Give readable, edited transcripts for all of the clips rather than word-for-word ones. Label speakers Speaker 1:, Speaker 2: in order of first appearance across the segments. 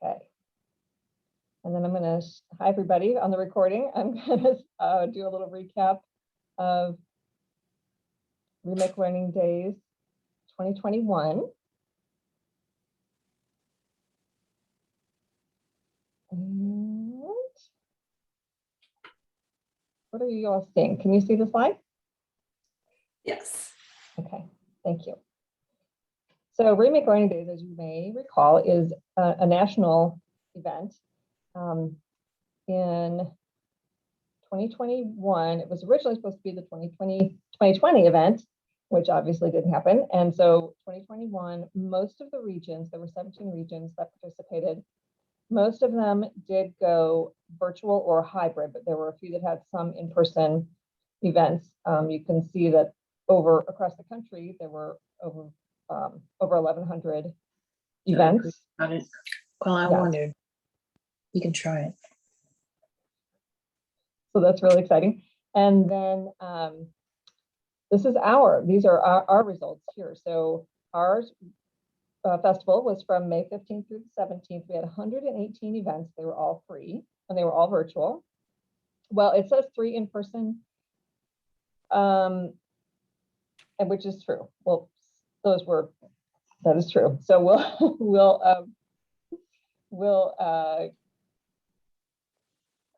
Speaker 1: Okay. And then I'm going to, hi everybody on the recording. I'm going to do a little recap of Remake Learning Days 2021. And what are you all seeing? Can you see the slide?
Speaker 2: Yes.
Speaker 1: Okay, thank you. So Remake Learning Days, as you may recall, is a national event. In 2021, it was originally supposed to be the 2020 event, which obviously didn't happen. And so 2021, most of the regions, there were 17 regions that participated. Most of them did go virtual or hybrid, but there were a few that had some in-person events. You can see that across the country, there were over 1,100 events.
Speaker 2: Well, I wondered. You can try it.
Speaker 1: So that's really exciting. And then these are our results here. So our festival was from May 15th through the 17th. We had 118 events. They were all free and they were all virtual. Well, it says 3 in person, and which is true. Well, that is true. So we'll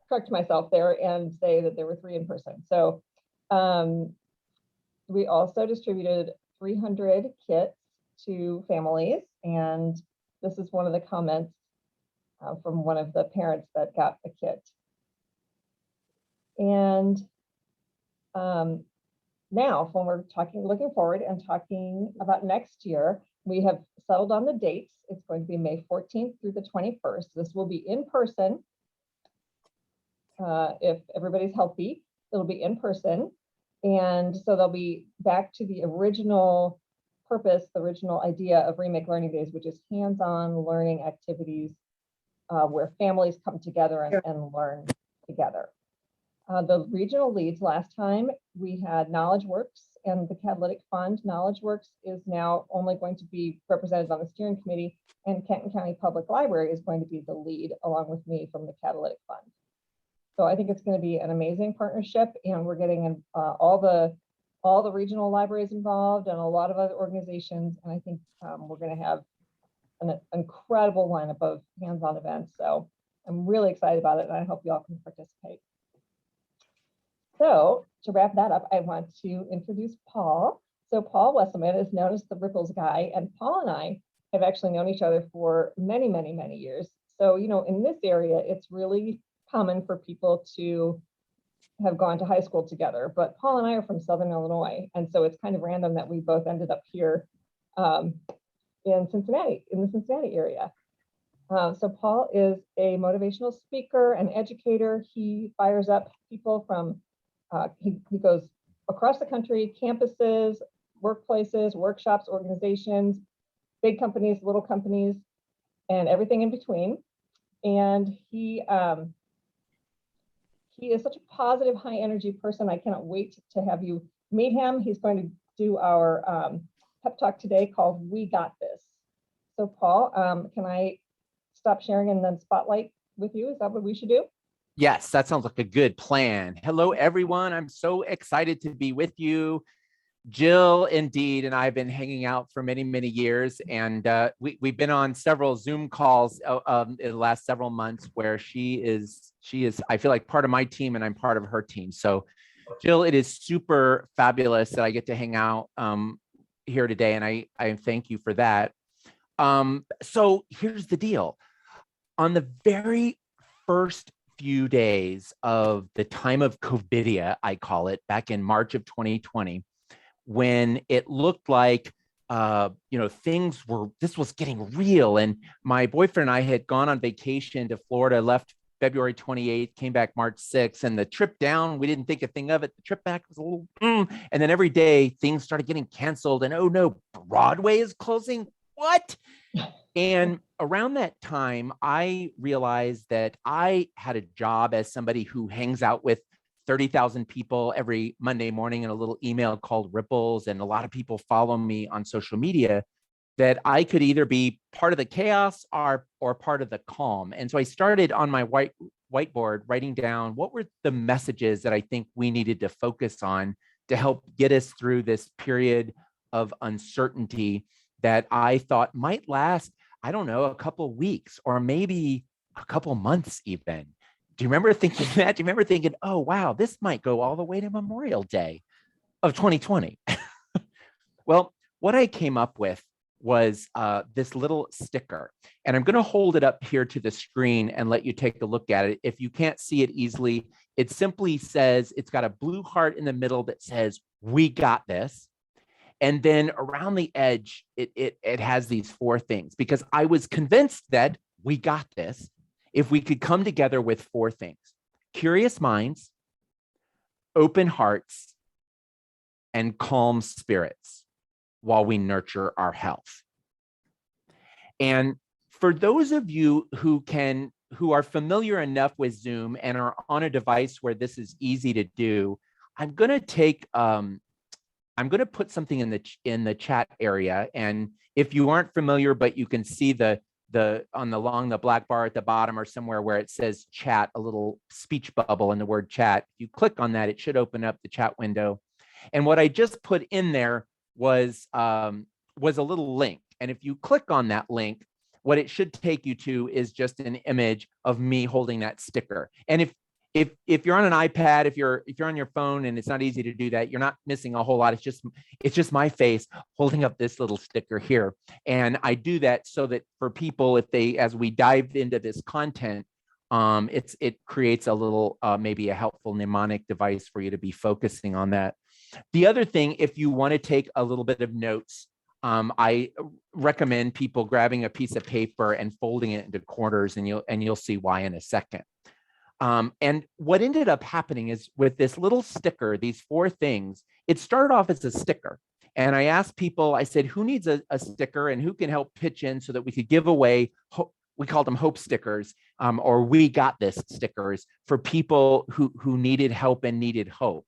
Speaker 1: correct myself there and say that there were 3 in person. So we also distributed 300 kits to families, and this is one of the comments from one of the parents that got a kit. And now when we're looking forward and talking about next year, we have settled on the dates. It's going to be May 14th through the 21st. This will be in person. If everybody's healthy, it'll be in person. And so they'll be back to the original purpose, the original idea of Remake Learning Days, which is hands-on learning activities where families come together and learn together. The regional leads last time, we had KnowledgeWorks and the Catalytic Fund. KnowledgeWorks is now only going to be represented on the steering committee, and Kenton County Public Library is going to be the lead along with me from the Catalytic Fund. So I think it's going to be an amazing partnership, and we're getting all the regional libraries involved and a lot of other organizations. And I think we're going to have an incredible lineup of hands-on events. So I'm really excited about it, and I hope you all can participate. So to wrap that up, I want to introduce Paul. So Paul Wesselmann is known as the Ripples guy, and Paul and I have actually known each other for many, many, many years. So, you know, in this area, it's really common for people to have gone to high school together, but Paul and I are from Southern Illinois. And so it's kind of random that we both ended up here in Cincinnati, in the Cincinnati area. So Paul is a motivational speaker and educator. He fires up people from, he goes across the country, campuses, workplaces, workshops, organizations, big companies, little companies, and everything in between. And he is such a positive, high energy person. I cannot wait to have you meet him. He's going to do our pep talk today called We Got This. So Paul, can I stop sharing and then spotlight with you? Is that what we should do?
Speaker 3: Yes, that sounds like a good plan. Hello, everyone. I'm so excited to be with you. Jill, indeed, and I have been hanging out for many, many years, and we've been on several Zoom calls in the last several months where she is, I feel like, part of my team, and I'm part of her team. So, Jill, it is super fabulous that I get to hang out here today, and I thank you for that. So here's the deal. On the very first few days of the time of COVIDia, I call it, back in March of 2020, when it looked like, this was getting real. And my boyfriend and I had gone on vacation to Florida, left February 28th, came back March 6th. And the trip down, we didn't think a thing of it. The trip back was a little, and then every day things started getting canceled. And oh no, Broadway is closing. What? And around that time, I realized that I had a job as somebody who hangs out with 30,000 people every Monday morning in a little email called Ripples. And a lot of people follow me on social media. that I could either be part of the chaos or part of the calm. And so I started on my whiteboard writing down what were the messages that I think we needed to focus on to help get us through this period of uncertainty that I thought might last, I don't know, a couple of weeks or maybe a couple months even. Do you remember thinking that? Do you remember thinking, oh, wow, this might go all the way to Memorial Day of 2020? Well, what I came up with was this little sticker, and I'm going to hold it up here to the screen and let you take a look at it. If you can't see it easily, it simply says, it's got a blue heart in the middle that says, "We got this." And then around the edge, it has these 4 things, because I was convinced that we got this if we could come together with 4 things: curious minds, open hearts, and calm spirits while we nurture our health. And for those of you who are familiar enough with Zoom and are on a device where this is easy to do, I'm going to put something in the chat area. And if you aren't familiar, but you can see along the black bar at the bottom or somewhere where it says chat, a little speech bubble in the word chat. If you click on that, it should open up the chat window. And what I just put in there was a little link. And if you click on that link, what it should take you to is just an image of me holding that sticker. And if you're on an iPad, if you're on your phone and it's not easy to do that, you're not missing a whole lot. It's just my face holding up this little sticker here. And I do that so that for people, as we dive into this content, it creates a little, maybe a helpful mnemonic device for you to be focusing on that. The other thing, if you want to take a little bit of notes, I recommend people grabbing a piece of paper and folding it into quarters, and you'll see why in a second. And what ended up happening is, with this little sticker, these 4 things, it started off as a sticker. And I asked people, I said, who needs a sticker and who can help pitch in so that we could give away, we called them hope stickers, or we got this stickers for people who needed help and needed hope.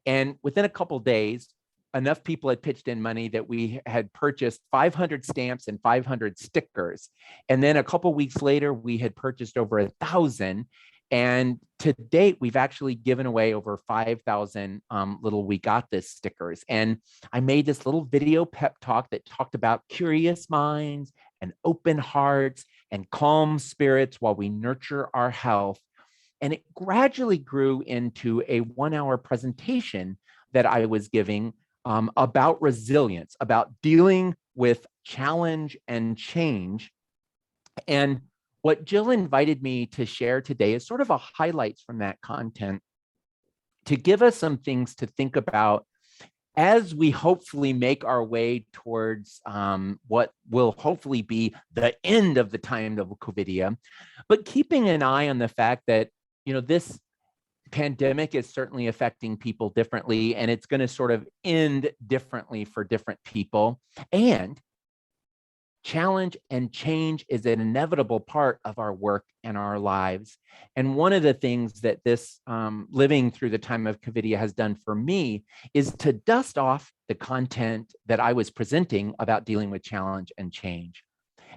Speaker 3: And within a couple of days, enough people had pitched in money that we had purchased 500 stamps and 500 stickers. And then a couple of weeks later, we had purchased over 1,000. And to date, we've actually given away over 5,000 little "We Got This" stickers. And I made this little video pep talk that talked about curious minds and open hearts and calm spirits while we nurture our health. And it gradually grew into a 1-hour presentation that I was giving about resilience, about dealing with challenge and change. And what Jill invited me to share today is sort of a highlights from that content to give us some things to think about as we hopefully make our way towards what will hopefully be the end of the time of COVID, but keeping an eye on the fact that, this pandemic is certainly affecting people differently, and it's going to sort of end differently for different people. And challenge and change is an inevitable part of our work and our lives. And one of the things that this living through the time of COVID has done for me is to dust off the content that I was presenting about dealing with challenge and change,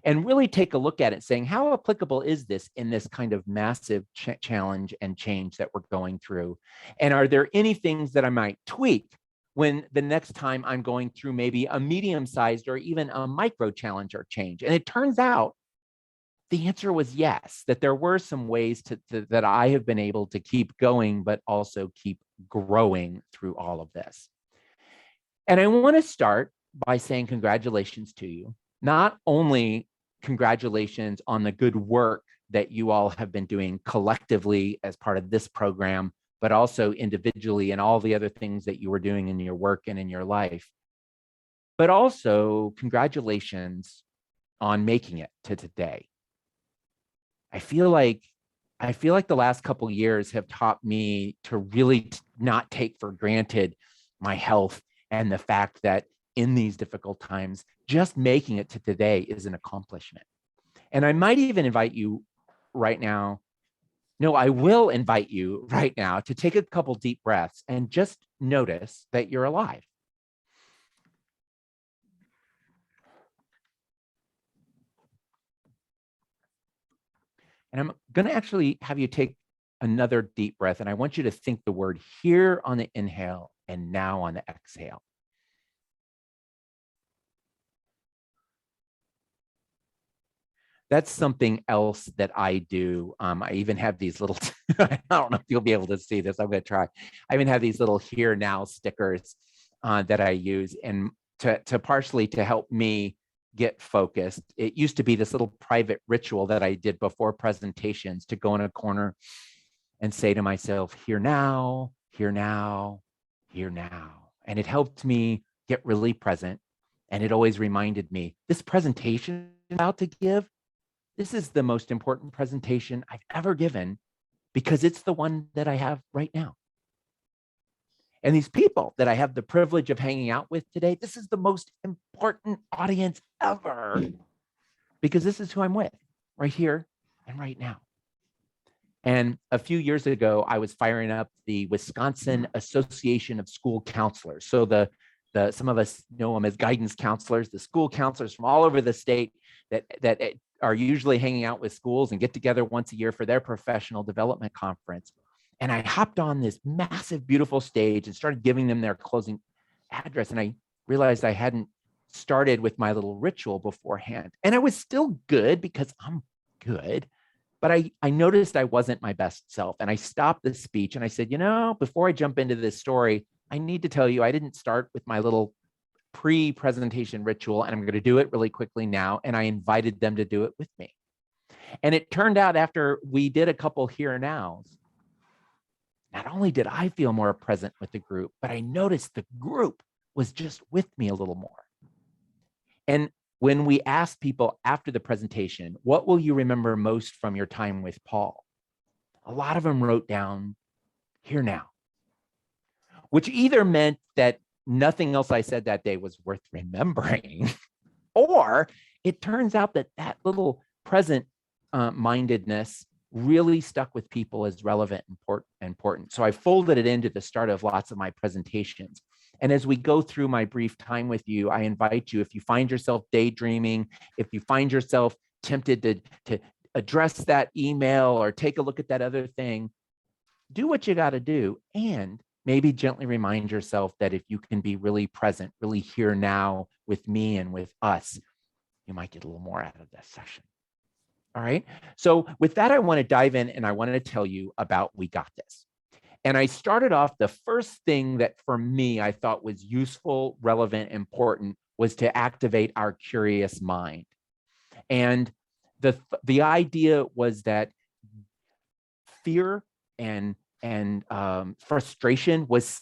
Speaker 3: and really take a look at it, saying, how applicable is this in this kind of massive challenge and change that we're going through? And are there any things that I might tweak when the next time I'm going through maybe a medium-sized or even a micro challenge or change? And it turns out the answer was yes, that there were some ways that I have been able to keep going, but also keep growing through all of this. And I want to start by saying congratulations to you. Not only congratulations on the good work that you all have been doing collectively as part of this program, but also individually and all the other things that you were doing in your work and in your life. But also congratulations on making it to today. I feel like the last couple of years have taught me to really not take for granted my health, and the fact that in these difficult times, just making it to today is an accomplishment. And I might even invite you right now, no, I will invite you right now to take a couple deep breaths and just notice that you're alive. And I'm going to actually have you take another deep breath. And I want you to think the word here on the inhale and now on the exhale. That's something else that I do. I even have these little, I don't know if you'll be able to see this. I'm going to try. I even have these little here now stickers that I use and to partially to help me get focused. It used to be this little private ritual that I did before presentations to go in a corner and say to myself, here now, here now, here now. And it helped me get really present. And it always reminded me, this presentation I'm about to give, this is the most important presentation I've ever given because it's the one that I have right now. And these people that I have the privilege of hanging out with today, this is the most important audience ever because this is who I'm with right here and right now. And a few years ago, I was firing up the Wisconsin Association of School Counselors. So some of us know them as guidance counselors, the school counselors from all over the state that are usually hanging out with schools and get together once a year for their professional development conference. And I hopped on this massive, beautiful stage and started giving them their closing address. And I realized I hadn't started with my little ritual beforehand. And I was still good because I'm good. But I noticed I wasn't my best self. And I stopped the speech and I said, before I jump into this story, I need to tell you, I didn't start with my little pre-presentation ritual, and I'm going to do it really quickly now. And I invited them to do it with me. And it turned out after we did a couple here nows, not only did I feel more present with the group, but I noticed the group was just with me a little more. And when we asked people after the presentation, what will you remember most from your time with Paul? A lot of them wrote down, here now, which either meant that nothing else I said that day was worth remembering, or it turns out that that little present mindedness really stuck with people as relevant and important. So I folded it into the start of lots of my presentations. And as we go through my brief time with you, I invite you, if you find yourself daydreaming, if you find yourself tempted to address that email or take a look at that other thing, do what you got to do. And maybe gently remind yourself that if you can be really present, really here now with me and with us, you might get a little more out of this session. All right. So with that, I want to dive in and I want to tell you about We Got This. And I started off, the first thing that for me, I thought was useful, relevant, important was to activate our curious mind. And the idea was that fear and frustration was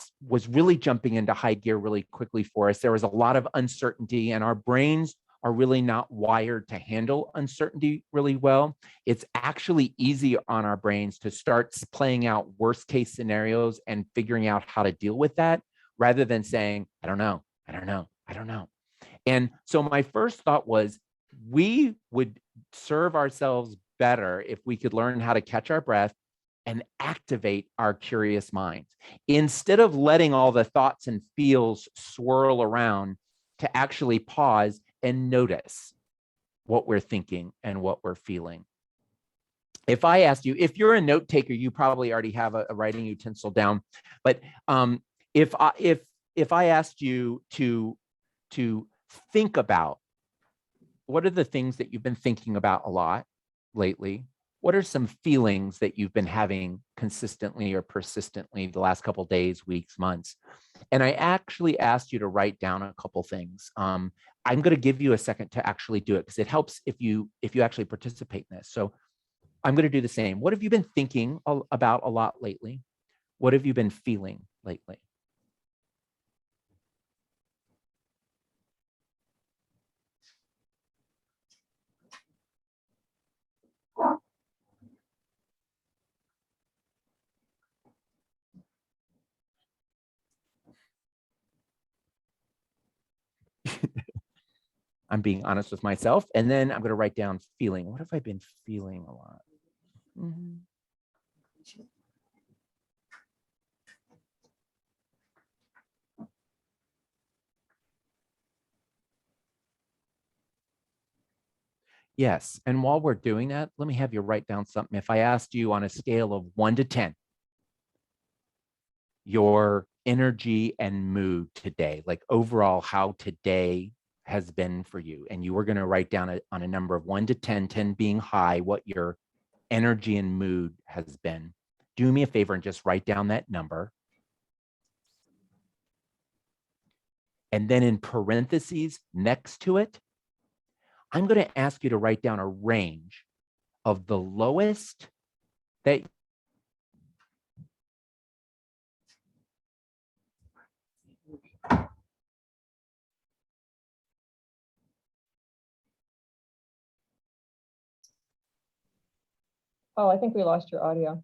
Speaker 3: really jumping into high gear really quickly for us. There was a lot of uncertainty and our brains are really not wired to handle uncertainty really well. It's actually easy on our brains to start playing out worst case scenarios and figuring out how to deal with that rather than saying, I don't know. And so my first thought was we would serve ourselves better if we could learn how to catch our breath and activate our curious minds instead of letting all the thoughts and feels swirl around, to actually pause and notice what we're thinking and what we're feeling. If I asked you, if you're a note taker, you probably already have a writing utensil down. But if I asked you to think about what are the things that you've been thinking about a lot lately, what are some feelings that you've been having consistently or persistently the last couple of days, weeks, months? And I actually asked you to write down a couple things. I'm going to give you a second to actually do it because it helps if you actually participate in this. So I'm going to do the same. What have you been thinking about a lot lately? What have you been feeling lately? I'm being honest with myself. And then I'm going to write down feeling. What have I been feeling a lot? Mm-hmm. Yes. And while we're doing that, let me have you write down something. If I asked you on a scale of 1 to 10, your energy and mood today, like overall how today has been for you, and you were going to write down on a number of 1 to 10, 10 being high, what your energy and mood has been. Do me a favor and just write down that number. And then in parentheses next to it, I'm going to ask you to write down a range of the lowest that
Speaker 1: Oh, I think we lost your audio.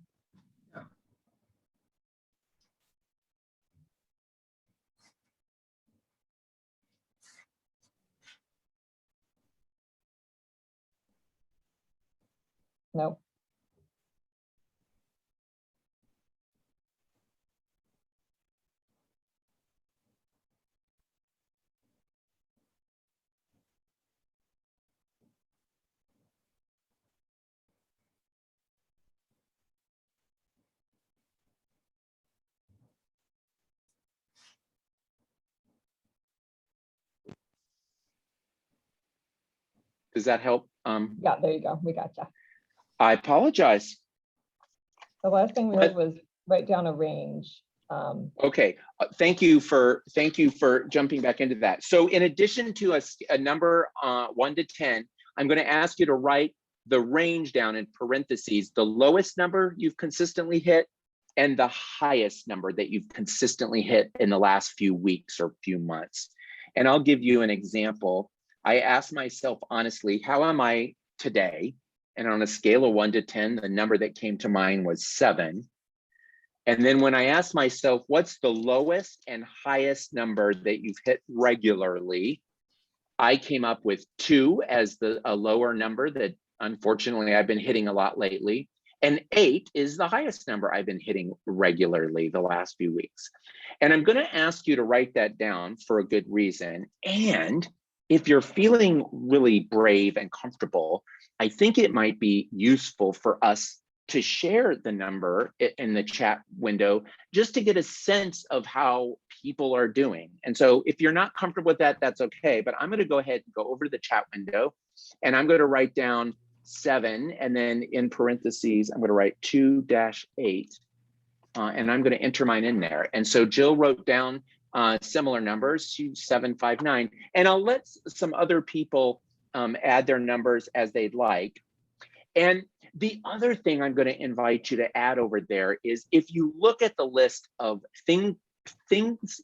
Speaker 1: No.
Speaker 4: Does that help?
Speaker 1: Yeah, there you go. We gotcha.
Speaker 4: I apologize.
Speaker 1: The last thing we heard was write down a range.
Speaker 4: Okay, thank you for jumping back into that. So in addition to a number 1 to 10, I'm going to ask you to write the range down in parentheses, the lowest number you've consistently hit and the highest number that you've consistently hit in the last few weeks or few months. And I'll give you an example. I asked myself honestly, how am I today? And on a scale of 1 to 10, the number that came to mind was 7. And then when I asked myself, what's the lowest and highest number that you've hit regularly? I came up with 2 as a lower number that unfortunately I've been hitting a lot lately. And 8 is the highest number I've been hitting regularly the last few weeks. And I'm going to ask you to write that down for a good reason. And if you're feeling really brave and comfortable, I think it might be useful for us to share the number in the chat window just to get a sense of how people are doing. And so if you're not comfortable with that, that's okay. But I'm going to go ahead and go over to the chat window and I'm going to write down 7. And then in parentheses, I'm going to write 2-8. And I'm going to enter mine in there. And so Jill wrote down similar numbers, 759. And I'll let some other people add their numbers as they'd like. And the other thing I'm going to invite you to add over there is if you look at the list of things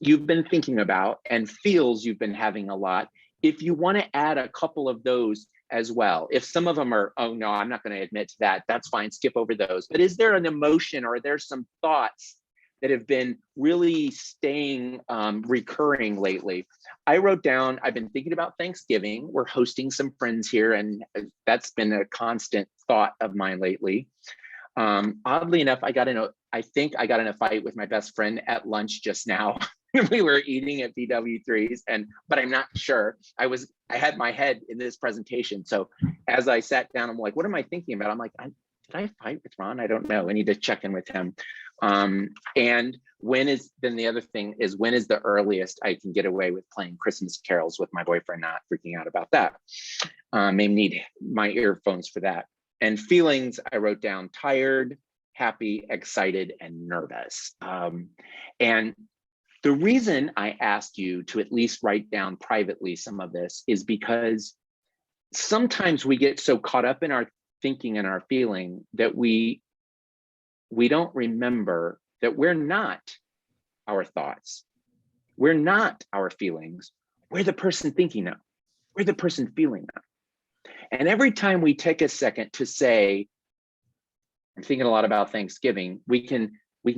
Speaker 4: you've been thinking about and feels you've been having a lot, if you want to add a couple of those as well. If some of them are, oh no, I'm not going to admit to that, that's fine, skip over those. But is there an emotion or there's some thoughts that have been really staying recurring lately? I wrote down, I've been thinking about Thanksgiving. We're hosting some friends here and that's been a constant thought of mine lately. Oddly enough, I think I got in a fight with my best friend at lunch just now. We were eating at BW3's, but I'm not sure. I had my head in this presentation. So as I sat down, I'm like, what am I thinking about? I'm like, did I fight with Ron? I don't know. I need to check in with him. And then the other thing is, when is the earliest I can get away with playing Christmas carols with my boyfriend, not freaking out about that? May need my earphones for that. And feelings, I wrote down tired, happy, excited, and nervous. And the reason I asked you to at least write down privately some of this is because sometimes we get so caught up in our thinking and our feeling that we don't remember that we're not our thoughts. We're not our feelings. We're the person thinking them. We're the person feeling them. And every time we take a second to say, I'm thinking a lot about Thanksgiving, we can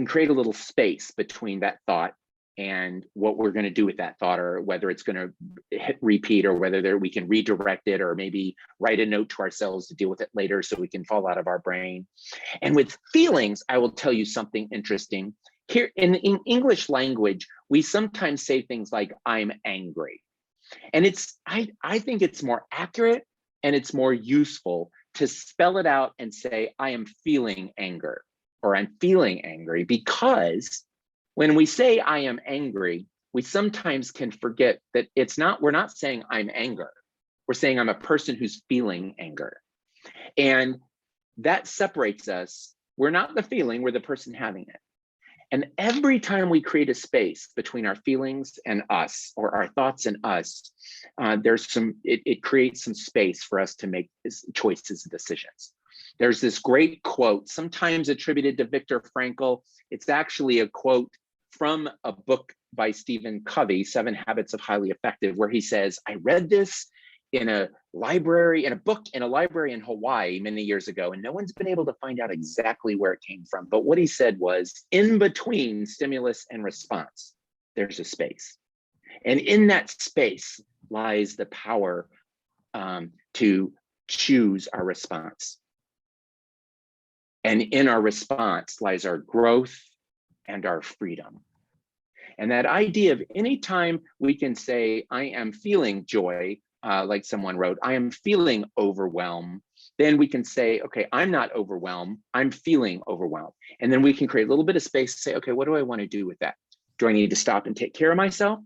Speaker 4: create a little space between that thought and what we're going to do with that thought, or whether it's going to hit repeat, or whether we can redirect it, or maybe write a note to ourselves to deal with it later so we can fall out of our brain. And with feelings, I will tell you something interesting. Here in English language, we sometimes say things like, I'm angry. And I think it's more accurate and it's more useful to spell it out and say, I am feeling anger, or I'm feeling angry, because when we say I am angry, we sometimes can forget that we're not saying I'm anger. We're saying I'm a person who's feeling anger. And that separates us. We're not the feeling, we're the person having it. And every time we create a space between our feelings and us, or our thoughts and us, it creates some space for us to make choices and decisions. There's this great quote, sometimes attributed to Viktor Frankl. It's actually a quote from a book by Stephen Covey, 7 Habits of Highly Effective, where he says, I read this in a library in Hawaii many years ago, and no one's been able to find out exactly where it came from. But what he said was, in between stimulus and response, there's a space. And in that space lies the power to choose our response. And in our response lies our growth and our freedom. And that idea of anytime we can say, I am feeling joy, like someone wrote, I am feeling overwhelmed, then we can say, okay, I'm not overwhelmed, I'm feeling overwhelmed. And then we can create a little bit of space to say, okay, what do I want to do with that? Do I need to stop and take care of myself?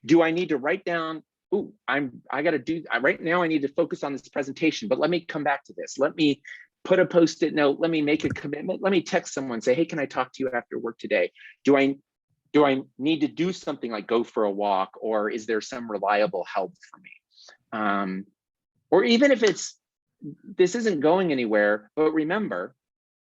Speaker 4: Do I need to write down, right now I need to focus on this presentation, but let me come back to this. Let me put a Post-it note, let me make a commitment, let me text someone, say, hey, can I talk to you after work today? Do I need to do something like go for a walk, or is there some reliable help for me? Or even if this isn't going anywhere, but remember,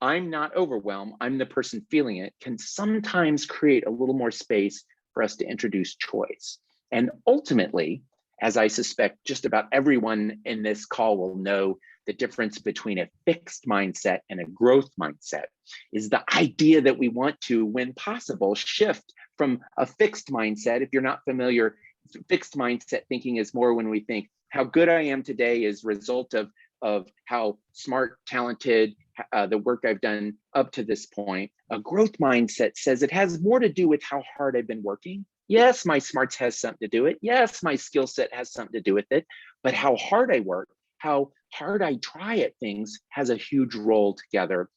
Speaker 4: I'm not overwhelmed, I'm the person feeling it, can sometimes create a little more space for us to introduce choice. And ultimately, as I suspect just about everyone in this call will know, the difference between a fixed mindset and a growth mindset is the idea that we want to, when possible, shift from a fixed mindset. If you're not familiar, fixed mindset thinking is more when we think how good I am today is a result of how smart, talented, the work I've done up to this point. A growth mindset says it has more to do with how hard I've been working. Yes, my smarts has something to do with it. Yes, my skill set has something to do with it, but how hard I work, how hard I try at things has a huge role together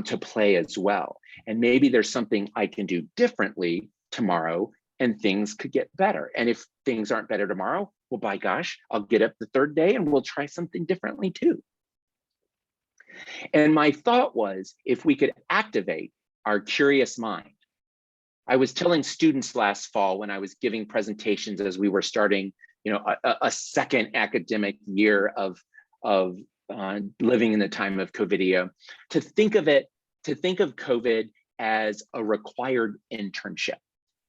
Speaker 4: to play as well. And maybe there's something I can do differently tomorrow and things could get better. And if things aren't better tomorrow, well, by gosh, I'll get up the third day and we'll try something differently too. And my thought was, if we could activate our curious mind. I was telling students last fall when I was giving presentations as we were starting, a second academic year of living in the time of COVID, to think of COVID as a required internship.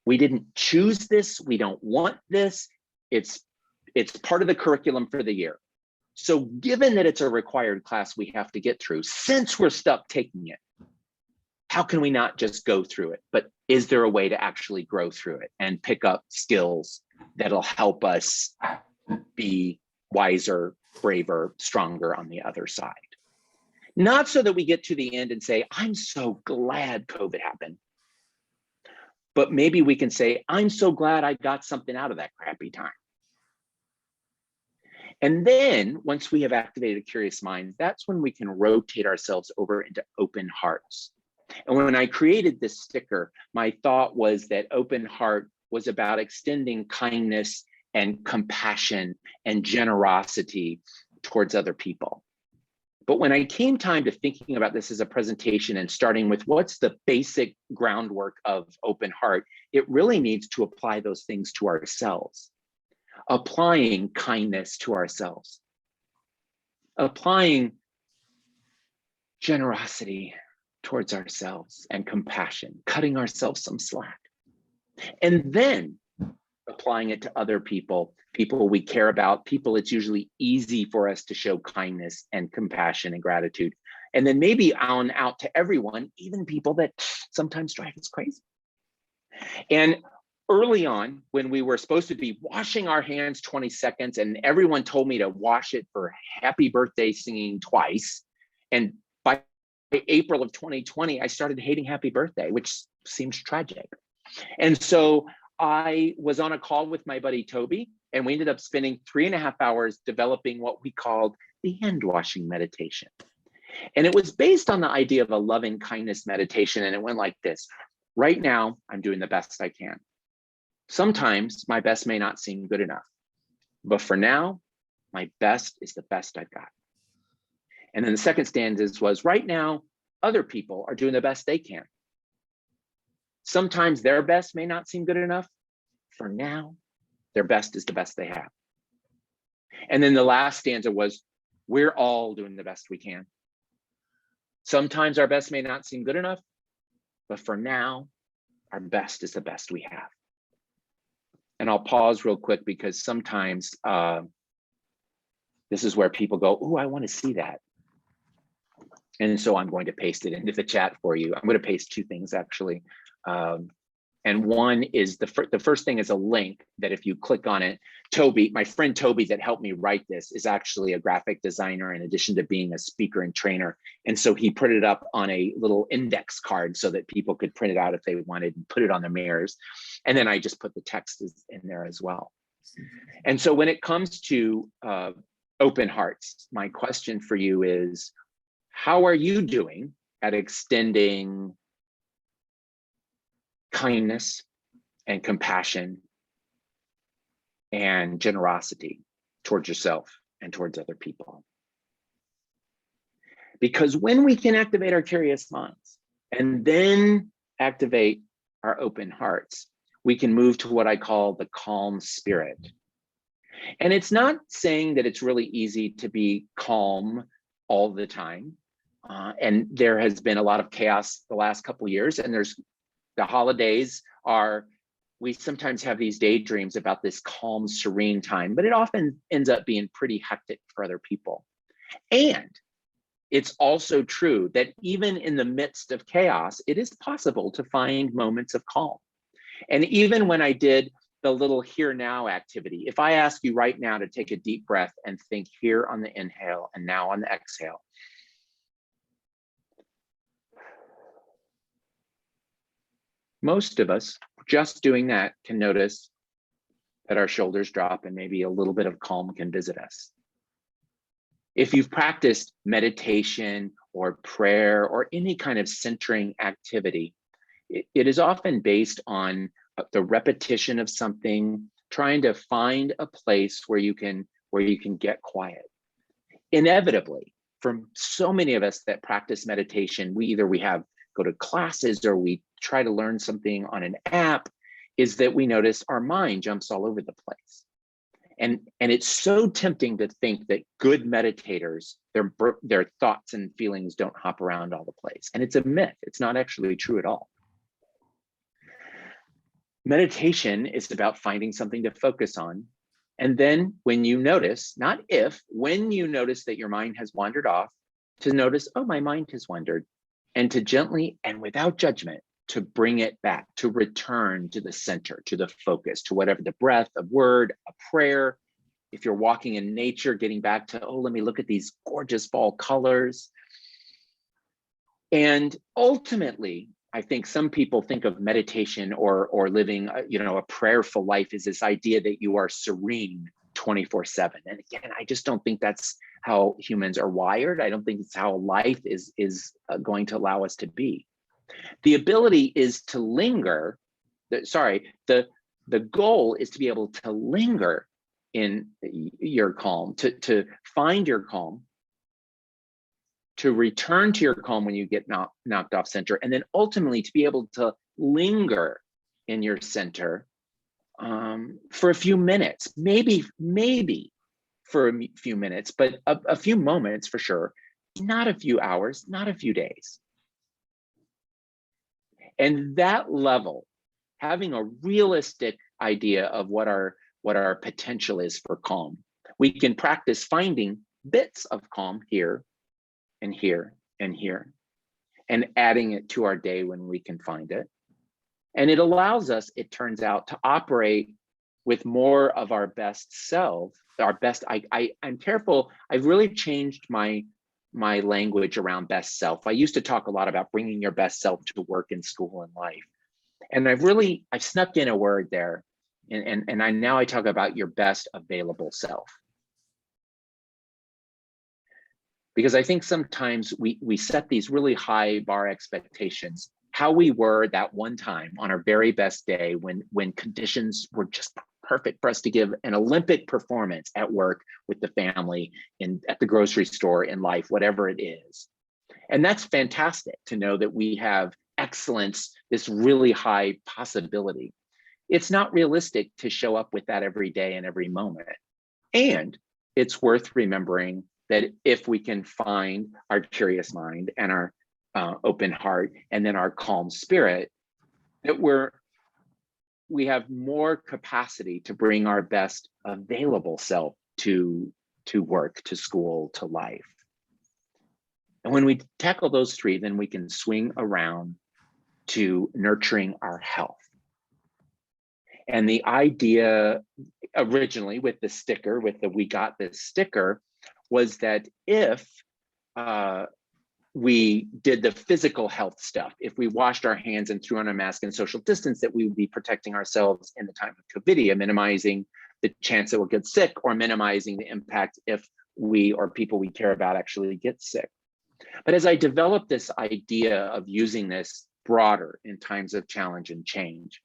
Speaker 4: We didn't choose this, we don't want this, it's part of the curriculum for the year. So given that it's a required class we have to get through, since we're stuck taking it, how can we not just go through it? But is there a way to actually grow through it and pick up skills that'll help us be wiser, braver, stronger on the other side? Not so that we get to the end and say, I'm so glad COVID happened. But maybe we can say, I'm so glad I got something out of that crappy time. And then once we have activated a curious mind, that's when we can rotate ourselves over into open hearts. And when I created this sticker, my thought was that open heart was about extending kindness and compassion and generosity towards other people. But when I came time to thinking about this as a presentation and starting with what's the basic groundwork of open heart, it really needs to apply those things to ourselves. Applying kindness to ourselves. Applying generosity towards ourselves and compassion, cutting ourselves some slack. And then applying it to other people, people we care about, people it's usually easy for us to show kindness and compassion and gratitude. And then maybe on out to everyone, even people that sometimes drive us crazy. And early on, when we were supposed to be washing our hands 20 seconds and everyone told me to wash it for happy birthday singing twice. And by April of 2020, I started hating happy birthday, which seems tragic. And so I was on a call with my buddy Toby, And we ended up spending 3.5 hours developing what we called the hand washing meditation. And it was based on the idea of a loving kindness meditation. And it went like this. Right now, I'm doing the best I can. Sometimes my best may not seem good enough, but for now, my best is the best I've got. And then the second stanza was, right now, other people are doing the best they can. Sometimes their best may not seem good enough. For now, their best is the best they have. And then the last stanza was, we're all doing the best we can. Sometimes our best may not seem good enough, but for now, our best is the best we have. And I'll pause real quick because sometimes this is where people go, oh, I want to see that. And so I'm going to paste it into the chat for you. I'm going to paste two things actually. And one is the first thing is a link that if you click on it, Toby, my friend Toby that helped me write this is actually a graphic designer in addition to being a speaker and trainer. And so he put it up on a little index card so that people could print it out if they wanted and put it on their mirrors. And then I just put the text in there as well. And so when it comes to open hearts, my question for you is, how are you doing at extending kindness and compassion and generosity towards yourself and towards other people? Because when we can activate our curious minds and then activate our open hearts, we can move to what I call the calm spirit. And it's not saying that it's really easy to be calm all the time. And there has been a lot of chaos the last couple of years, and the holidays we sometimes have these daydreams about this calm, serene time, but it often ends up being pretty hectic for other people. And it's also true that even in the midst of chaos, it is possible to find moments of calm. And even when I did the little here now activity, if I ask you right now to take a deep breath and think here on the inhale and now on the exhale, most of us, just doing that, can notice that our shoulders drop and maybe a little bit of calm can visit us. If you've practiced meditation or prayer or any kind of centering activity, it is often based on the repetition of something, trying to find a place where you can get quiet. Inevitably, for so many of us that practice meditation, we go to classes or we try to learn something on an app, is that we notice our mind jumps all over the place. And it's so tempting to think that good meditators, their thoughts and feelings don't hop around all the place. And it's a myth. It's not actually true at all. Meditation is about finding something to focus on. And then when you notice, not if, when you notice that your mind has wandered off, to notice, oh, my mind has wandered. And to gently and without judgment, to bring it back, to return to the center, to the focus, to whatever the breath, a word, a prayer. If you're walking in nature, getting back to, oh, let me look at these gorgeous fall colors. And ultimately, I think some people think of meditation or living, a prayerful life is this idea that you are serene 24/7. And again, I just don't think that's how humans are wired. I don't think it's how life is going to allow us to be. The ability is to linger. The goal is to be able to linger in your calm, to find your calm, to return to your calm when you get knocked off center, and then ultimately to be able to linger in your center for a few minutes, maybe for a few minutes, but a few moments for sure, not a few hours, not a few days. And that level, having a realistic idea of what our potential is for calm, we can practice finding bits of calm here and here and here, and adding it to our day when we can find it. And it allows us, it turns out, to operate with more of our best self, our best. I'm careful. I've really changed my language around best self. I used to talk a lot about bringing your best self to work and school and life. And I've snuck in a word there And I talk about your best available self. Because I think sometimes we set these really high bar expectations, how we were that one time on our very best day when conditions were just perfect for us to give an Olympic performance at work, with the family, at the grocery store, in life, whatever it is. And that's fantastic to know that we have excellence, this really high possibility. It's not realistic to show up with that every day and every moment. And it's worth remembering that if we can find our curious mind and our open heart, and then our calm spirit, that we have more capacity to bring our best available self to work, to school, to life. And when we tackle those three, then we can swing around to nurturing our health. And the idea originally with the sticker, with the "we got this" sticker, was that if we did the physical health stuff, if we washed our hands and threw on a mask and social distance, that we would be protecting ourselves in the time of COVID, minimizing the chance that we'll get sick, or minimizing the impact if we or people we care about actually get sick. But as I developed this idea of using this broader in times of challenge and change,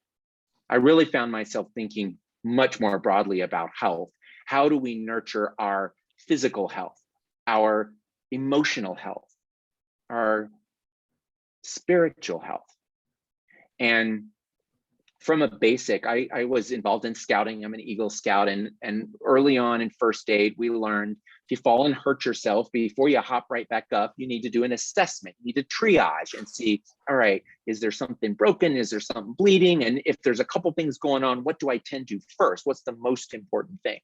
Speaker 4: I really found myself thinking much more broadly about health. How do we nurture our physical health, our emotional health, our spiritual health? And from a basic, I was involved in scouting. I'm an Eagle Scout, and early on in first aid, we learned if you fall and hurt yourself, before you hop right back up, you need to do an assessment. You need to triage and see, all right, is there something broken? Is there something bleeding? And if there's a couple things going on, what do I tend to first? What's the most important thing?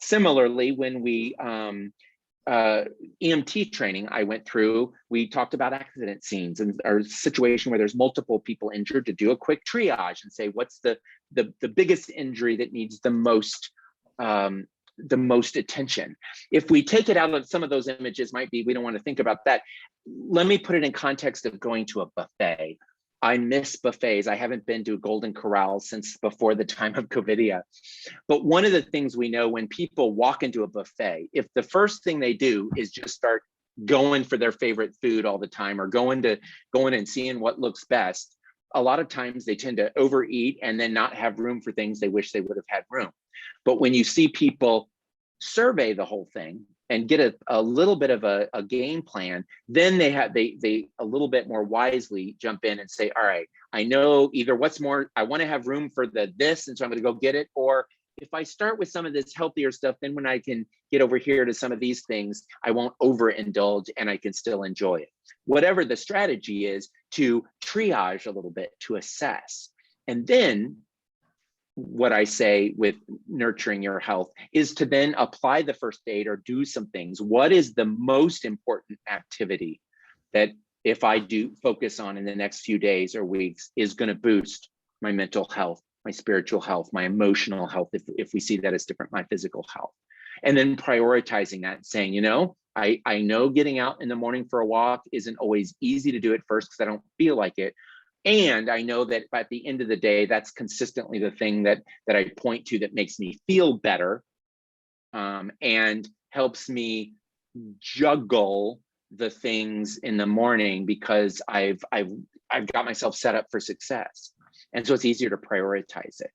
Speaker 4: Similarly, when we EMT training I went through, we talked about accident scenes and our situation where there's multiple people injured, to do a quick triage and say, what's the biggest injury that needs the most attention? If we take it out of some of those images, might be we don't want to think about that. Let me put it in context of going to a buffet. I miss buffets. I haven't been to Golden Corral since before the time of COVID. But one of the things we know, when people walk into a buffet, if the first thing they do is just start going for their favorite food all the time, or going and seeing what looks best, a lot of times they tend to overeat and then not have room for things they wish they would have had room. But when you see people survey the whole thing and get a little bit of a game plan, then they a little bit more wisely jump in and say, all right, I know either what's more, I want to have room for this, and so I'm going to go get it, or if I start with some of this healthier stuff, then when I can get over here to some of these things, I won't overindulge and I can still enjoy it. Whatever the strategy is, to triage a little bit, to assess. And then what I say with nurturing your health is to then apply the first aid or do some things. What is the most important activity that if I do focus on in the next few days or weeks is going to boost my mental health, my spiritual health, my emotional health, if we see that as different, my physical health? And then prioritizing that, saying, you know, I know getting out in the morning for a walk isn't always easy to do at first because I don't feel like it. And I know that at the end of the day, that's consistently the thing that I point to that makes me feel better, and helps me juggle the things in the morning, because I've got myself set up for success. And so it's easier to prioritize it.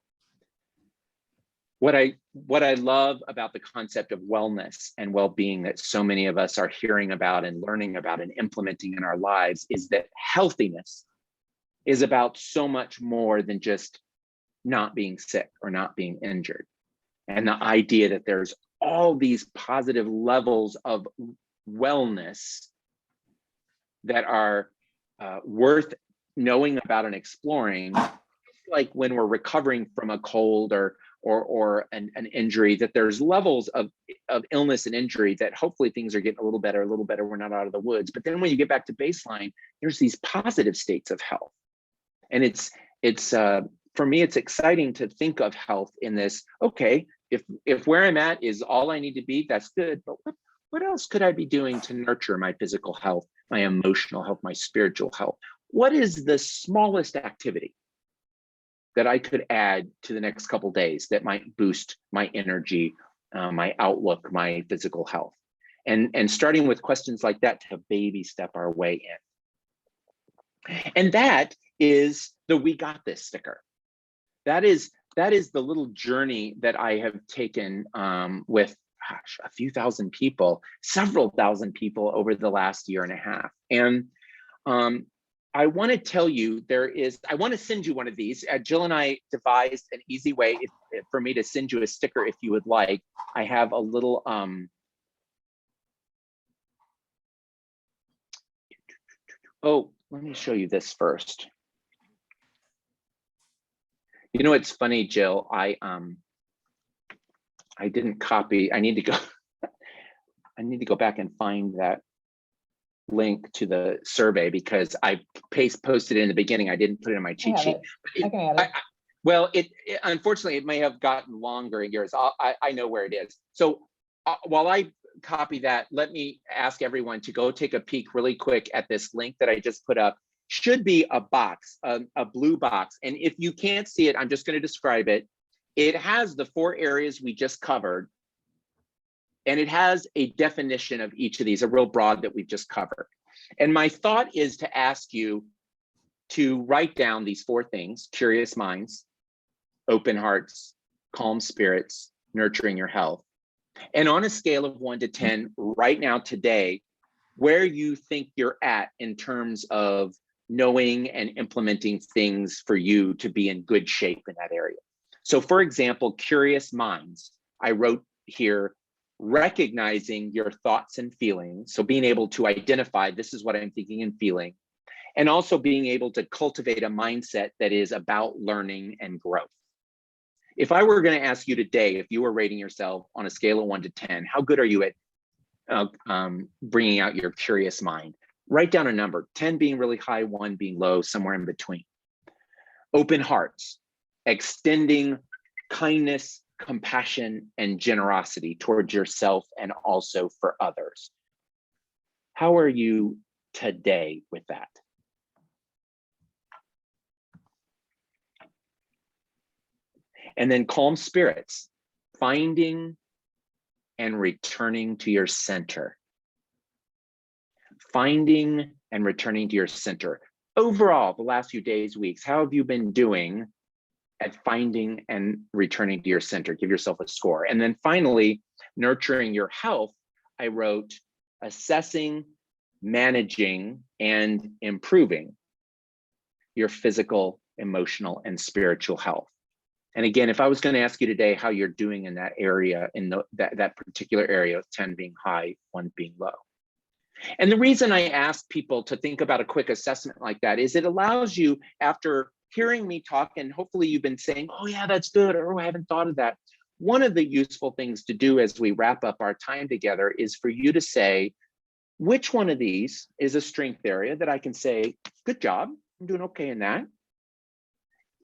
Speaker 4: What I love about the concept of wellness and well-being that so many of us are hearing about and learning about and implementing in our lives is that healthiness is about so much more than just not being sick or not being injured. And the idea that there's all these positive levels of wellness that are worth knowing about and exploring, like when we're recovering from a cold or an injury, that there's levels of illness and injury that hopefully things are getting a little better, we're not out of the woods. But then when you get back to baseline, there's these positive states of health. And it's for me, it's exciting to think of health in this, okay, if where I'm at is all I need to be, that's good. But what else could I be doing to nurture my physical health, my emotional health, my spiritual health? What is the smallest activity that I could add to the next couple days that might boost my energy, my outlook, my physical health? And starting with questions like that to baby step our way in. And that is the "We Got This" sticker. That is the little journey that I have taken with, gosh, a few thousand people, several thousand people over the last year and a half. And I want to tell you, I want to send you one of these. Jill and I devised an easy way for me to send you a sticker if you would like. I have a little, oh, let me show you this first. You know, it's funny, Jill, I didn't copy. I need to go back and find that link to the survey because I posted it in the beginning. I didn't put it in my cheat sheet.
Speaker 1: I can add it.
Speaker 4: Well, unfortunately, it may have gotten longer in yours. I know where it is. So while I copy that, let me ask everyone to go take a peek really quick at this link that I just put up. Should be a box, a blue box. And if you can't see it, I'm just going to describe it. It has the 4 areas we just covered. And it has a definition of each of these, a real broad that we've just covered. And my thought is to ask you to write down these 4 things: curious minds, open hearts, calm spirits, nurturing your health. And on a scale of 1 to 10, right now, today, where you think you're at in terms of knowing and implementing things for you to be in good shape in that area. So for example, curious minds, I wrote here, recognizing your thoughts and feelings. So being able to identify, this is what I'm thinking and feeling, and also being able to cultivate a mindset that is about learning and growth. If I were going to ask you today, if you were rating yourself on a scale of 1 to 10, how good are you at bringing out your curious mind? Write down a number, 10 being really high, 1 being low, somewhere in between. Open hearts, extending kindness, compassion, and generosity towards yourself and also for others. How are you today with that? And then calm spirits, finding and returning to your center. Finding and returning to your center. Overall, the last few days, weeks, how have you been doing at finding and returning to your center? Give yourself a score. And then finally, nurturing your health, I wrote assessing, managing, and improving your physical, emotional, and spiritual health. And again, if I was going to ask you today how you're doing in that area, in that particular area, 10 being high, 1 being low. And the reason I ask people to think about a quick assessment like that is it allows you, after hearing me talk, and hopefully you've been saying, oh yeah, that's good, or oh, I haven't thought of that. One of the useful things to do as we wrap up our time together is for you to say, which one of these is a strength area that I can say, good job, I'm doing okay in that.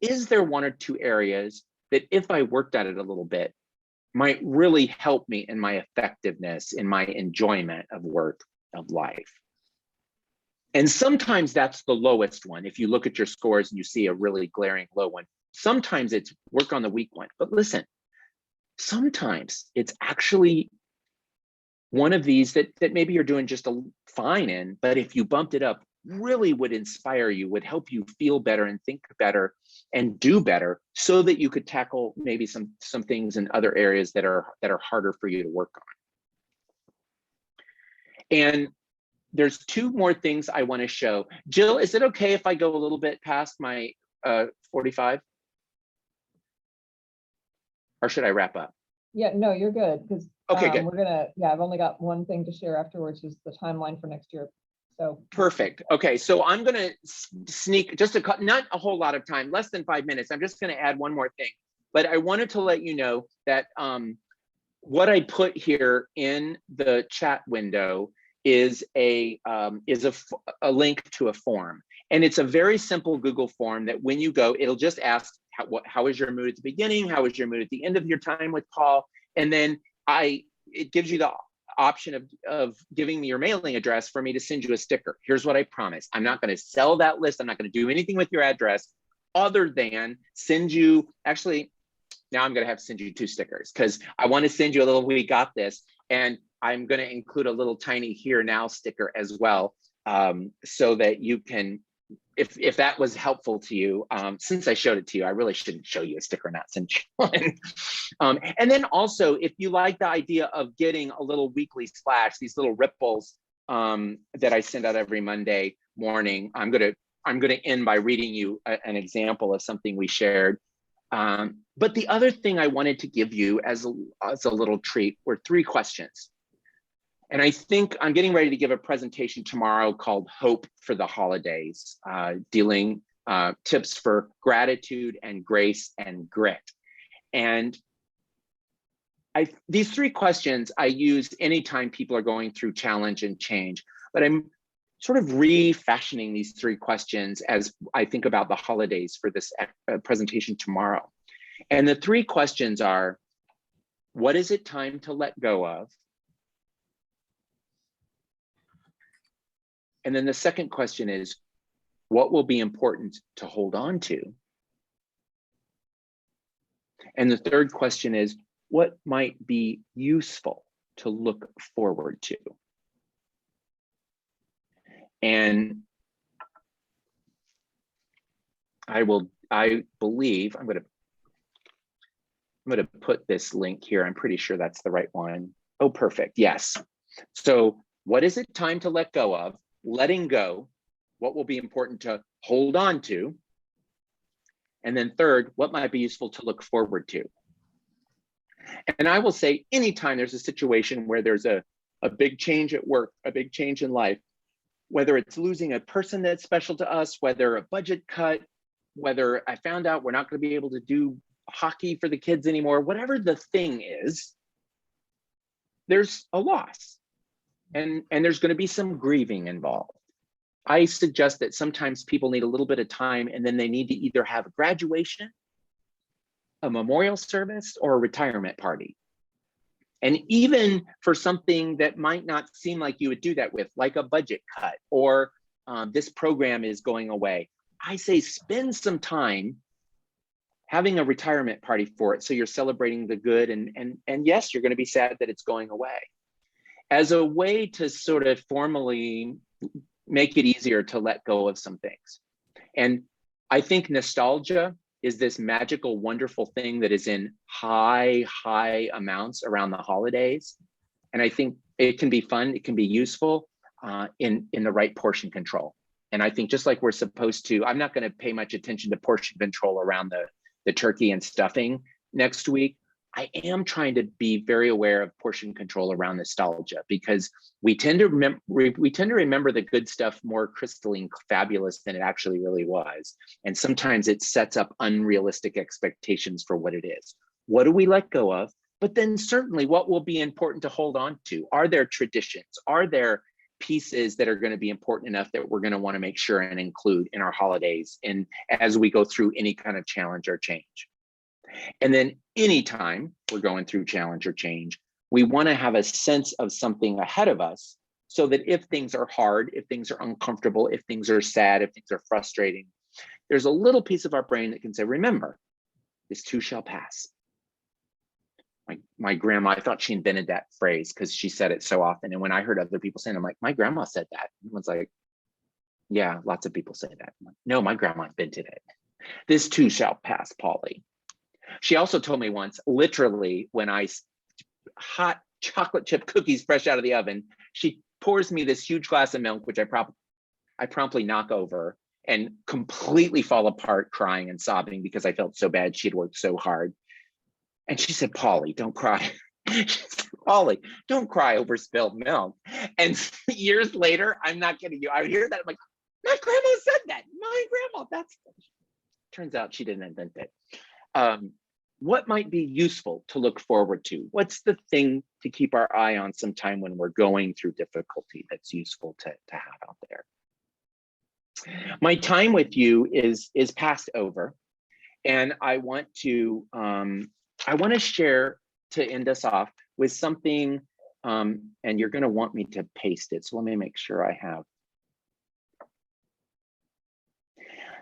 Speaker 4: Is there 1 or 2 areas that if I worked at it a little bit, might really help me in my effectiveness, in my enjoyment of work, of life? And sometimes that's the lowest one. If you look at your scores and you see a really glaring low one, sometimes it's work on the weak one. But listen, sometimes it's actually one of these that maybe you're doing just fine in, but if you bumped it up, really would inspire you, would help you feel better and think better and do better, so that you could tackle maybe some things in other areas that are harder for you to work on. And there's 2 more things I want to show. Jill, is it okay if I go a little bit past my 45? Or should I wrap up?
Speaker 1: Yeah, no, you're good, because
Speaker 4: Okay, good.
Speaker 1: we're gonna, I've only got one thing to share afterwards, is the timeline for next year. So
Speaker 4: perfect. Okay, so I'm gonna sneak just not a whole lot of time, less than 5 minutes. I'm just gonna add one more thing, but I wanted to let you know that what I put here in the chat window is a link to a form, and it's a very simple Google form that when you go, it'll just ask how is your mood at the beginning, how is your mood at the end of your time with Paul, and then it gives you the option of giving me your mailing address for me to send you a sticker. Here's what I promise: I'm not going to sell that list. I'm not going to do anything with your address. other than send you, actually, now I'm going to have to send you 2 stickers because I want to send you a little "we got this," and I'm going to include a little tiny "here now" sticker as well, so that you can, if that was helpful to you, since I showed it to you, I really shouldn't show you a sticker and not send you one. And then also, if you like the idea of getting a little weekly splash, these little ripples that I send out every Monday morning, I'm gonna end by reading you an example of something we shared. But the other thing I wanted to give you as a little treat were 3 questions. And I think I'm getting ready to give a presentation tomorrow called Hope for the Holidays, dealing tips for gratitude and grace and grit. And these 3 questions I use anytime people are going through challenge and change, but I'm sort of refashioning these 3 questions as I think about the holidays for this presentation tomorrow. And the 3 questions are, what is it time to let go of? And then the second question is, what will be important to hold on to? And the third question is, what might be useful to look forward to? And I believe, I'm gonna put this link here. I'm pretty sure that's the right one. Oh, perfect, yes. So what is it time to let go of? Letting go, what will be important to hold on to? And then third, what might be useful to look forward to? And I will say, anytime there's a situation where there's a big change at work, a big change in life, whether it's losing a person that's special to us, whether a budget cut, whether I found out we're not going to be able to do hockey for the kids anymore, whatever the thing is, there's a loss. And there's going to be some grieving involved. I suggest that sometimes people need a little bit of time, and then they need to either have a graduation, a memorial service, or a retirement party. And even for something that might not seem like you would do that with, like a budget cut, or this program is going away, I say spend some time having a retirement party for it, so you're celebrating the good, and yes, you're going to be sad that it's going away, as a way to sort of formally make it easier to let go of some things. And I think nostalgia is this magical, wonderful thing that is in high amounts around the holidays. And I think it can be fun, it can be useful in the right portion control. And I think just like we're supposed to, I'm not going to pay much attention to portion control around the turkey and stuffing next week. I am trying to be very aware of portion control around nostalgia, because we tend to remember the good stuff more crystalline fabulous than it actually really was. And sometimes it sets up unrealistic expectations for what it is. What do we let go of? But then certainly what will be important to hold on to? Are there traditions? Are there pieces that are going to be important enough that we're going to want to make sure and include in our holidays and as we go through any kind of challenge or change? And then anytime we're going through challenge or change, we want to have a sense of something ahead of us, so that if things are hard, if things are uncomfortable, if things are sad, if things are frustrating, there's a little piece of our brain that can say, remember, this too shall pass. My grandma, I thought she invented that phrase because she said it so often. And when I heard other people saying it, I'm like, my grandma said that. Everyone's like, yeah, lots of people say that. Like, no, my grandma invented it. This too shall pass, Polly. She also told me once, literally, when hot chocolate chip cookies fresh out of the oven, she pours me this huge glass of milk, which I promptly knock over and completely fall apart crying and sobbing because I felt so bad. She had worked so hard. And she said, Polly, don't cry. She said, Polly, don't cry over spilled milk. And years later, I'm not kidding you, I would hear that, I'm like, my grandma said that. My grandma, turns out she didn't invent it. What might be useful to look forward to? What's the thing to keep our eye on sometime when we're going through difficulty that's useful to have out there? My time with you is past over, and I want to share, to end us off, with something, and you're going to want me to paste it, so let me make sure I have.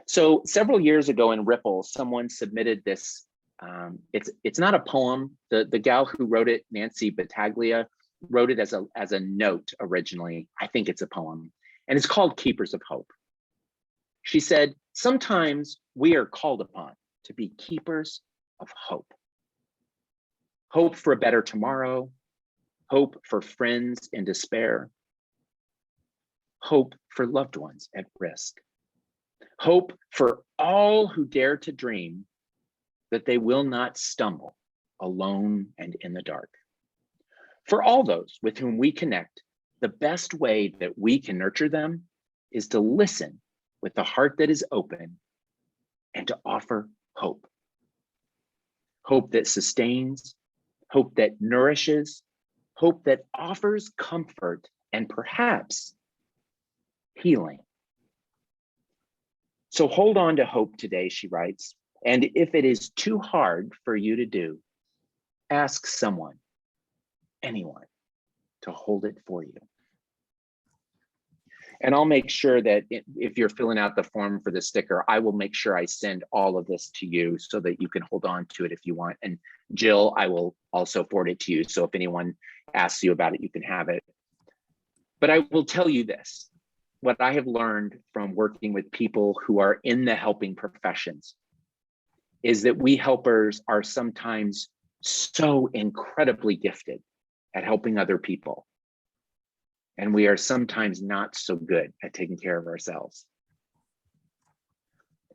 Speaker 4: So several years ago in Ripple, someone submitted this. It's not a poem. The gal who wrote it, Nancy Battaglia, wrote it as a note originally. I think it's a poem, and it's called Keepers of Hope. She said, sometimes we are called upon to be keepers of hope. Hope for a better tomorrow, hope for friends in despair, hope for loved ones at risk, hope for all who dare to dream that they will not stumble alone and in the dark. For all those with whom we connect, the best way that we can nurture them is to listen with the heart that is open and to offer hope. Hope that sustains, hope that nourishes, hope that offers comfort and perhaps healing. So hold on to hope today, she writes. And if it is too hard for you to do, ask someone, anyone, to hold it for you. And I'll make sure that if you're filling out the form for the sticker, I will make sure I send all of this to you so that you can hold on to it if you want. And Jill, I will also forward it to you. So if anyone asks you about it, you can have it. But I will tell you this, what I have learned from working with people who are in the helping professions is that we helpers are sometimes so incredibly gifted at helping other people. And we are sometimes not so good at taking care of ourselves.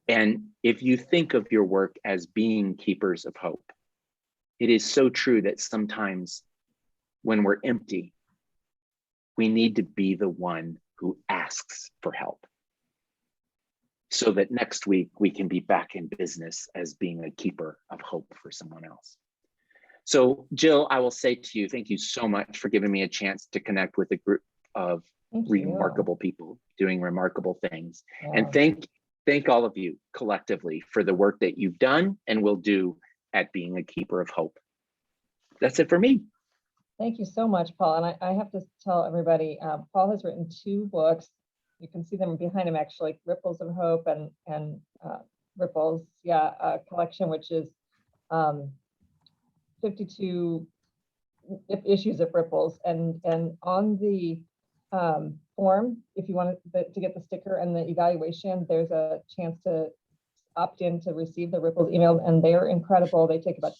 Speaker 4: And if you think of your work as being keepers of hope, it is so true that sometimes when we're empty, we need to be the one who asks for help, so that next week we can be back in business as being a keeper of hope for someone else. So Jill, I will say to you, thank you so much for giving me a chance to connect with a group of remarkable people doing remarkable things. Yeah. And thank all of you collectively for the work that you've done and will do at being a keeper of hope. That's it for me.
Speaker 1: Thank you so much, Paul. And I have to tell everybody, Paul has written 2 books. You can see them behind him, actually, Ripples of Hope and Ripples, a collection, which is 52 issues of Ripples. And on the form, if you want to get the sticker and the evaluation, there's a chance to opt in to receive the Ripples email, and they're incredible. They take about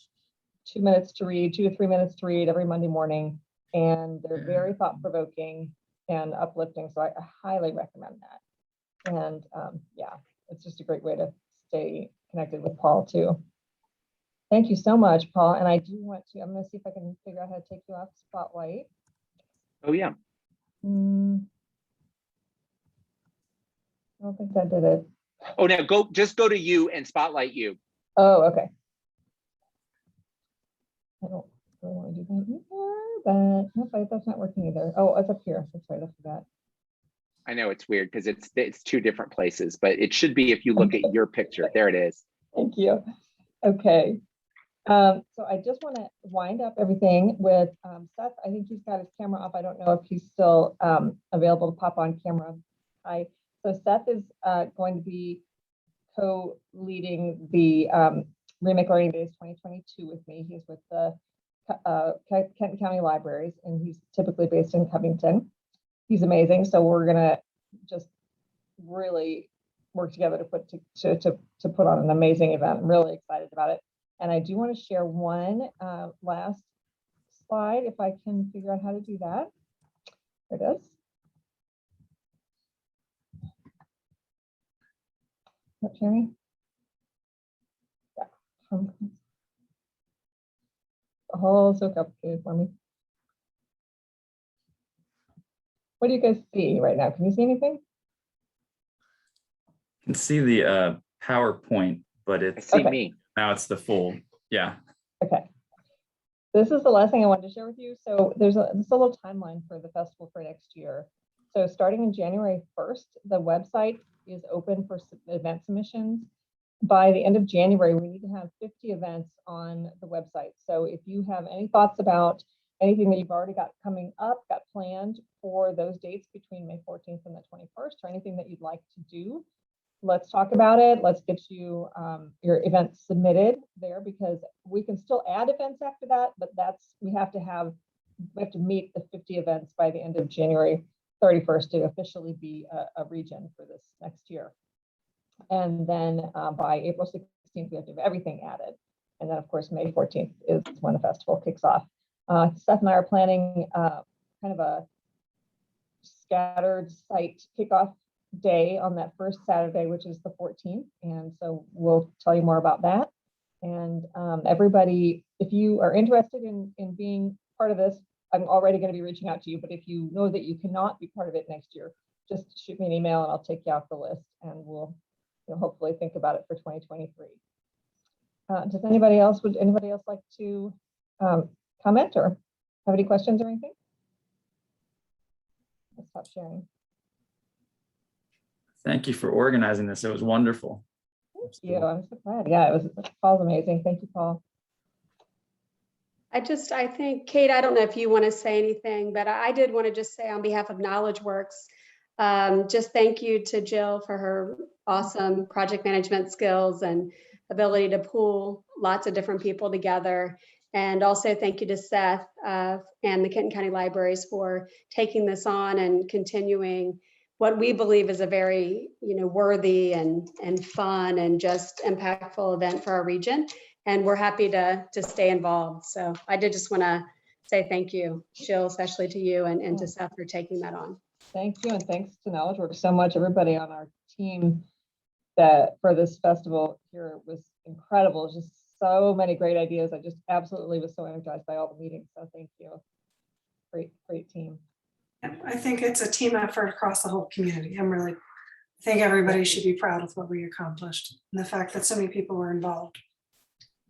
Speaker 1: 2 minutes to read, 2 to 3 minutes to read every Monday morning, and they're very thought-provoking and uplifting. So I highly recommend that. And it's just a great way to stay connected with Paul too. Thank you so much, Paul. And I do want to, I'm going to see if I can figure out how to take you off Spotlight.
Speaker 4: Oh yeah.
Speaker 1: I don't think that did it.
Speaker 4: Oh, now just go to you and Spotlight you.
Speaker 1: Oh, okay. I don't really want to do that either, but nope, that's not working either. Oh, it's up here. That's right, I forgot.
Speaker 4: I know it's weird because it's 2 different places, but it should be if you look at your picture. There it is.
Speaker 1: Thank you. Okay. So I just want to wind up everything with Seth. I think he's got his camera up. I don't know if he's still available to pop on camera. So Seth is going to be co-leading the Remake Learning Days 2022 with me. He's with the Kenton County Libraries, and he's typically based in Covington. He's amazing. So we're gonna just really work together to put on an amazing event. I'm really excited about it. And I do want to share one last slide, if I can figure out how to do that. There it is. Not sharing? Yeah. Oh, so complicated for me. What do you guys see right now? Can you see anything?
Speaker 5: I can see the PowerPoint, but it's
Speaker 4: me.
Speaker 5: Now it's the full, yeah.
Speaker 1: Okay. This is the last thing I wanted to share with you. So there's a little timeline for the festival for next year. So starting in January 1st, the website is open for event submissions. By the end of January, we need to have 50 events on the website. So if you have any thoughts about anything that you've already got coming up, got planned for those dates between May 14th and the 21st, or anything that you'd like to do, let's talk about it. Let's get you your events submitted there, because we can still add events after that, but we have to meet the 50 events by the end of January 31st to officially be a region for this next year. And then by April 16th, we have to have everything added. And then, of course, May 14th is when the festival kicks off. Seth and I are planning kind of a scattered site kickoff day on that first Saturday, which is the 14th. And so we'll tell you more about that. And everybody, if you are interested in being part of this, I'm already going to be reaching out to you. But if you know that you cannot be part of it next year, just shoot me an email and I'll take you off the list, and we'll hopefully think about it for 2023. Would anybody else like to comment or have any questions or anything? Let's stop sharing.
Speaker 5: Thank you for organizing this. It was wonderful.
Speaker 1: Thank you. I'm so glad. Yeah, Paul's amazing. Thank you, Paul.
Speaker 6: I think, Kate, I don't know if you want to say anything, but I did want to just say on behalf of KnowledgeWorks, just thank you to Jill for her awesome project management skills and ability to pull lots of different people together. And also thank you to Seth and the Kenton County Libraries for taking this on and continuing what we believe is a very worthy and fun and just impactful event for our region. And we're happy to stay involved. So I did just want to say thank you, Jill, especially to you and to Seth for taking that on.
Speaker 1: Thank you, and thanks to KnowledgeWorks so much. Everybody on our team that for this festival here was incredible. Just so many great ideas. I just absolutely was so energized by all the meetings. So thank you. Great team.
Speaker 7: I think it's a team effort across the whole community. I think everybody should be proud of what we accomplished and the fact that so many people were involved.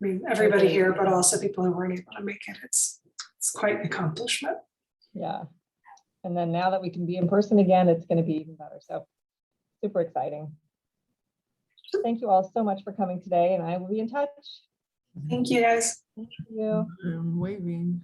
Speaker 7: I mean, everybody here, but also people who weren't able to make it. It's quite an accomplishment.
Speaker 1: Yeah. And then now that we can be in person again, it's going to be even better. So super exciting. Thank you all so much for coming today, and I will be in touch.
Speaker 7: Thank you, guys.
Speaker 1: Thank you.
Speaker 8: I'm waving.